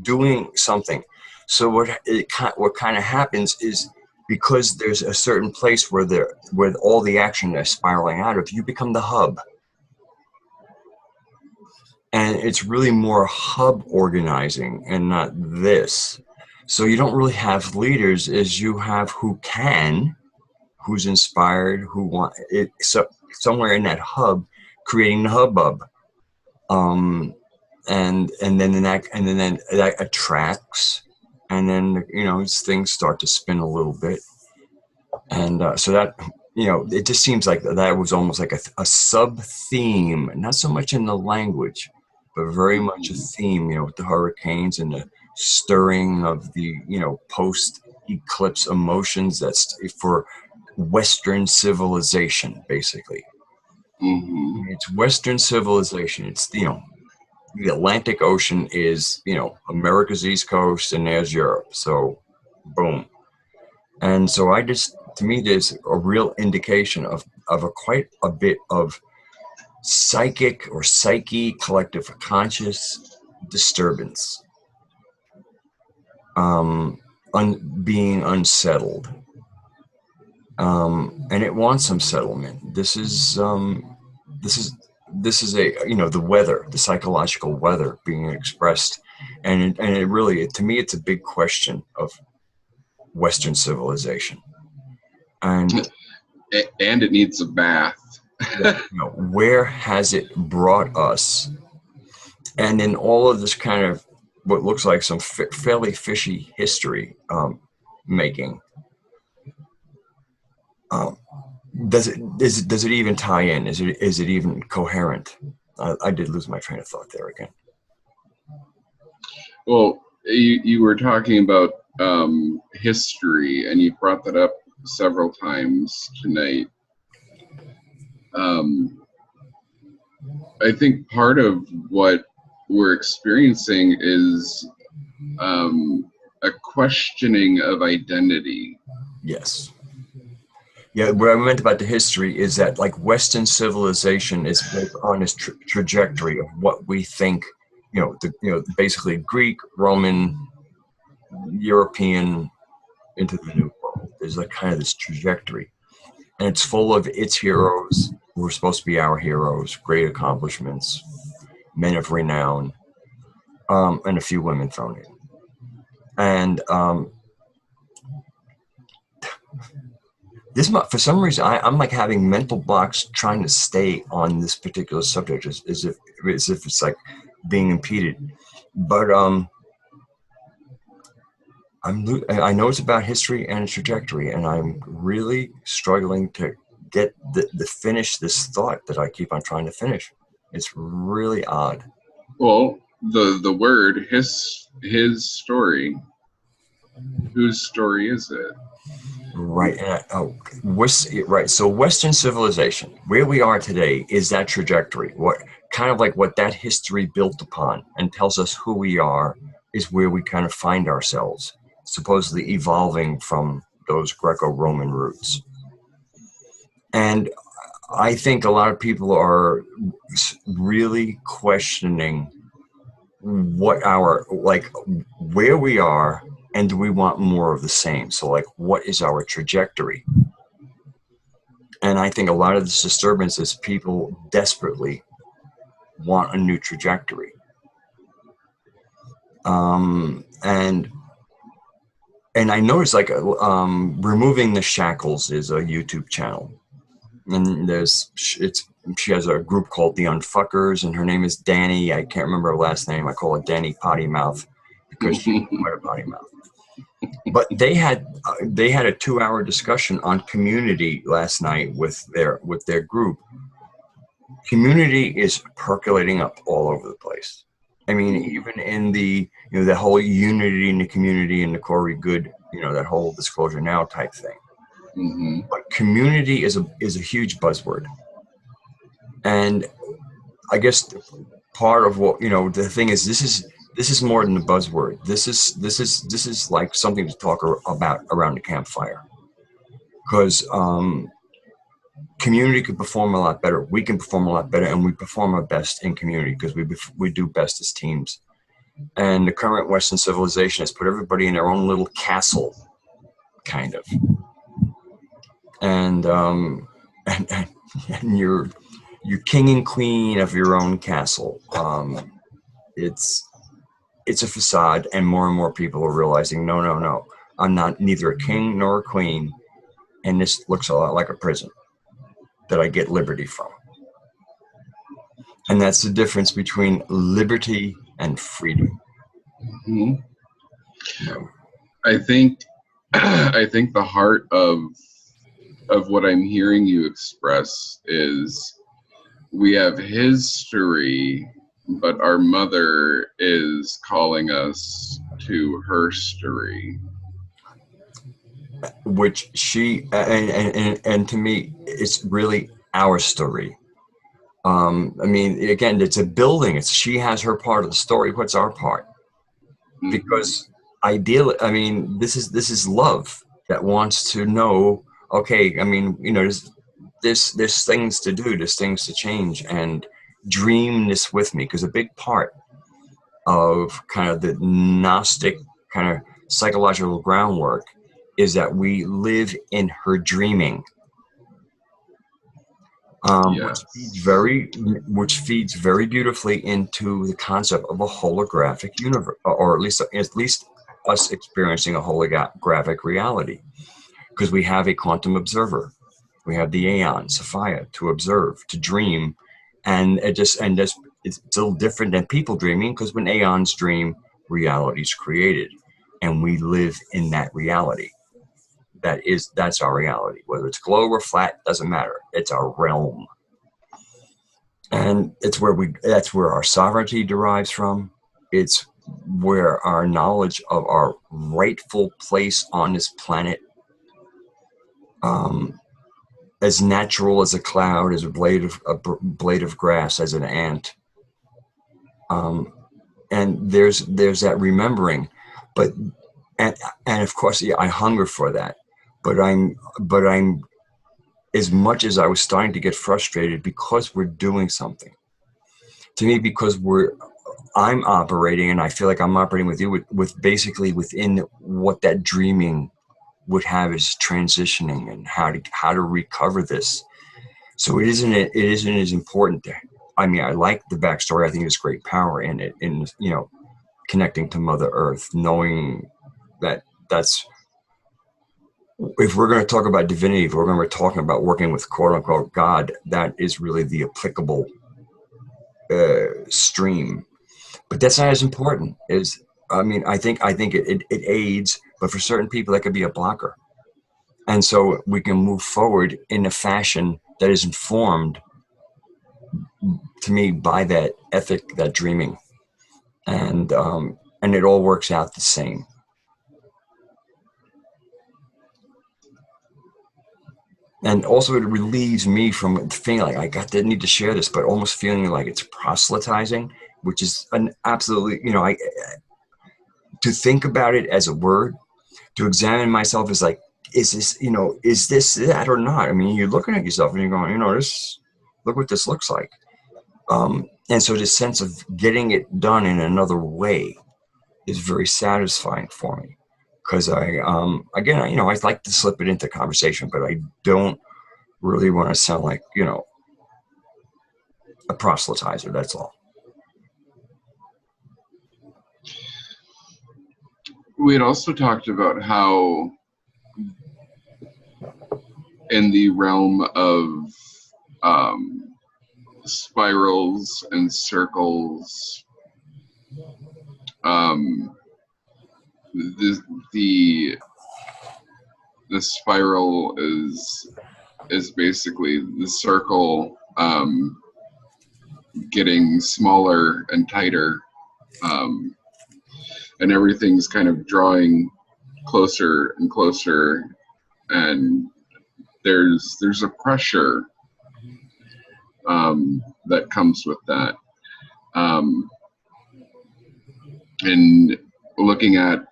doing something. So what kind of happens is, because there's a certain place where all the action is spiraling out of, you become the hub. And it's really more hub organizing and not this. So you don't really have leaders, as you have who's inspired, who want it. So somewhere in that hub, creating the hubbub. And then that attracts, and then things start to spin a little bit, and so that it just seems like that was almost like a sub theme, not so much in the language, but very much a theme, with the hurricanes and the stirring of the post eclipse emotions. That's for Western civilization, basically. It's Western civilization. It's the Atlantic Ocean is, America's East Coast, and there's Europe. So, boom. And so to me, there's a real indication of quite a bit of psychic or psyche, collective conscious disturbance, being unsettled. And it wants some settlement. This is a, the weather, the psychological weather being expressed. And it really, to me, it's a big question of Western civilization. And it needs a bath. Where has it brought us? And in all of this kind of what looks like some fairly fishy history making, does it even tie in? Is it even coherent? I did lose my train of thought there again. Well, you were talking about history, and you brought that up several times tonight. I think part of what we're experiencing is a questioning of identity. Yes. Yeah, what I meant about the history is that like Western civilization is built on this trajectory of what we think, basically Greek, Roman, European into the New World. There's like kind of this trajectory, and it's full of its heroes who are supposed to be our heroes, great accomplishments, men of renown, and a few women thrown in. And this, for some reason, I'm like having mental blocks trying to stay on this particular subject, as if it's like being impeded. But I know it's about history and trajectory, and I'm really struggling to get the finish this thought that I keep on trying to finish. It's really odd. Well, the word his story. Whose story is it? Right. Right. So Western civilization, where we are today, is that trajectory. What kind of like what that history built upon and tells us who we are is where we kind of find ourselves, supposedly evolving from those Greco-Roman roots. And I think a lot of people are really questioning where we are, and do we want more of the same? So like, what is our trajectory? And I think a lot of this disturbance is people desperately want a new trajectory. And I noticed like Removing the Shackles is a YouTube channel, and she has a group called The Unfuckers, and her name is Danny. I can't remember her last name. I call it Danny Potty Mouth because she's quite a potty mouth. But they had a 2-hour discussion on community last night with their group. Community is percolating up all over the place. I mean, even in the the whole unity in the community and the Corey Good, that whole disclosure now type thing. Mm-hmm. But community is a huge buzzword, and I guess part of what the thing is, this is more than a buzzword. This is like something to talk about around the campfire, because community could perform a lot better. We can perform a lot better, and we perform our best in community because we do best as teams. And the current Western civilization has put everybody in their own little castle, kind of. And and you're king and queen of your own castle. It's a facade, and more people are realizing, no, I'm not neither a king nor a queen, and this looks a lot like a prison that I get liberty from. And that's the difference between liberty and freedom. Mm-hmm. I think the heart of what I'm hearing you express is we have history, but our mother is calling us to her story. Which she and to me, it's really our story. I mean, again, it's a building. She has her part of the story. What's our part? Mm-hmm. Because ideally, I mean, this is love that wants to know. Okay, I mean, there's things to do, there's things to change, and dream this with me. Because a big part of kind of the Gnostic kind of psychological groundwork is that we live in her dreaming, Yes. which feeds very beautifully into the concept of a holographic universe, or at least us experiencing a holographic reality, because we have a quantum observer, we have the Aeon Sophia to observe, to dream, and it's still different than people dreaming, because when Aeons dream, reality is created, and we live in that reality. That's our reality. Whether it's globe or flat, doesn't matter. It's our realm. And that's where our sovereignty derives from. It's where our knowledge of our rightful place on this planet, as natural as a cloud, as a blade of grass, as an ant. And there's that remembering, and of course, yeah, I hunger for that. But I'm as much as I was starting to get frustrated because we're doing something, to me, because I'm operating, and I feel like I'm operating with you with basically within what that dreaming would have as transitioning and how to recover this. So it isn't as important to, I mean, I like the backstory. I think there's great power in it, in, you know, connecting to Mother Earth, knowing that that's, if we're going to talk about divinity, if we're going to be talking about working with quote unquote God, that is really the applicable stream. But that's not as important as, I mean, I think it aids, but for certain people that could be a blocker. And so we can move forward in a fashion that is informed, to me, by that ethic, that dreaming, and it all works out the same. And also, it relieves me from feeling like didn't need to share this, but almost feeling like it's proselytizing, which is an absolutely, you know, to think about it as a word, to examine myself as like, is this, you know, is this that or not? I mean, you're looking at yourself and you're going, you know, look what this looks like. And so this sense of getting it done in another way is very satisfying for me. Because again, you know, I like to slip it into conversation, but I don't really want to sound like, you know, a proselytizer. That's all. We had also talked about how in the realm of spirals and circles, the spiral is basically the circle getting smaller and tighter, and everything's kind of drawing closer and closer, and there's a pressure that comes with that, and looking at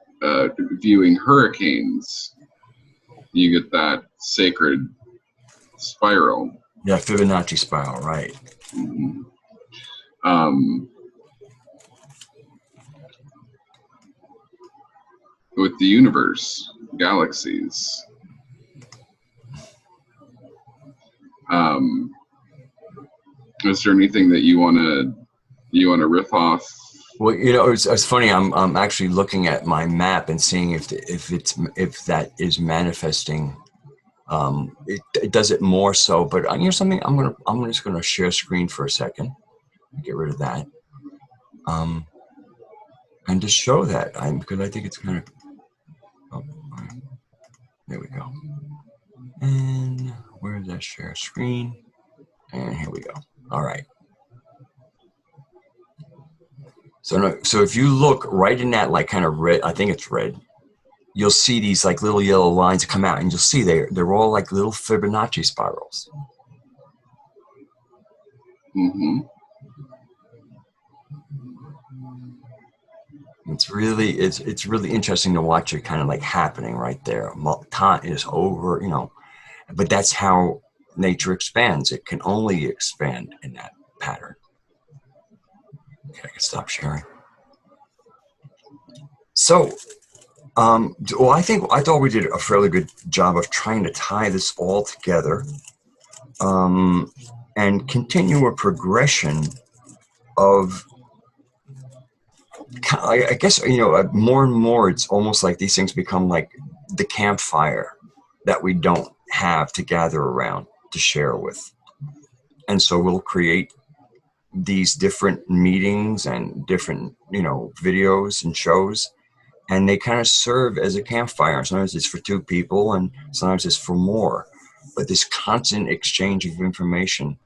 viewing hurricanes, you get that sacred spiral. Yeah, Fibonacci spiral, right. Mm-hmm. With the universe, galaxies. Is there anything that you wanna riff off? Well, you know, it's funny. I'm actually looking at my map and seeing if that is manifesting. It does it more so, but you know something. I'm just gonna share screen for a second. Get rid of that. And to show that, because I think it's kind of. Oh, right. There we go. And where's that share screen? And here we go. All right. So if you look right in that, like, kind of red, I think it's red, you'll see these like little yellow lines come out, and you'll see they're all like little Fibonacci spirals. Mm-hmm. It's really interesting to watch it kind of like happening right there. Time is over, you know, but that's how nature expands. It can only expand in that pattern. Okay, I can stop sharing. So, well, I thought we did a fairly good job of trying to tie this all together, and continue a progression of, I guess, you know, more and more, it's almost like these things become like the campfire that we don't have to gather around to share with. And so we'll create these different meetings and different, you know, videos and shows, and they kind of serve as a campfire. Sometimes it's for two people and sometimes it's for more, but this constant exchange of information,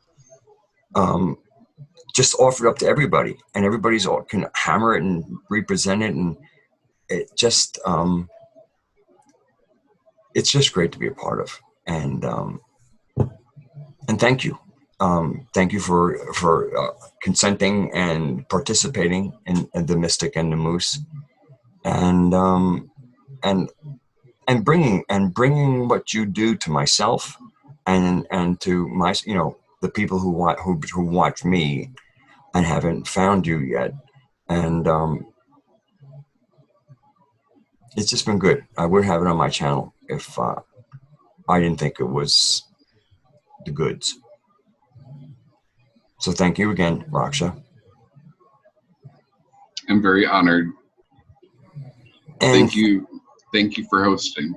just offered up to everybody, and everybody's all can hammer it and represent it, and it just it's just great to be a part of. And thank you, for consenting and participating in the Mystic and the Moose, and bringing what you do to myself and to my, the people who watch me and haven't found you yet. And it's just been good. I would have it on my channel if I didn't think it was the goods. So thank you again, Raksha. I'm very honored. And thank you for hosting.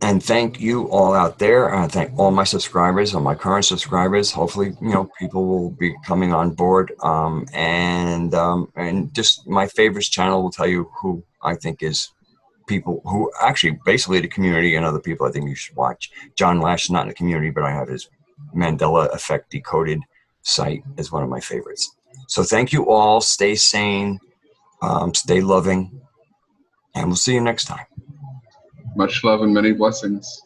And thank you all out there. And thank all my subscribers, all my current subscribers. Hopefully, people will be coming on board. And just my favorites channel will tell you who I think is people who actually basically the community and other people I think you should watch. John Lash is not in the community, but I have his Mandela Effect Decoded site as one of my favorites. So thank you all. Stay sane, stay loving, and we'll see you next time. Much love and many blessings.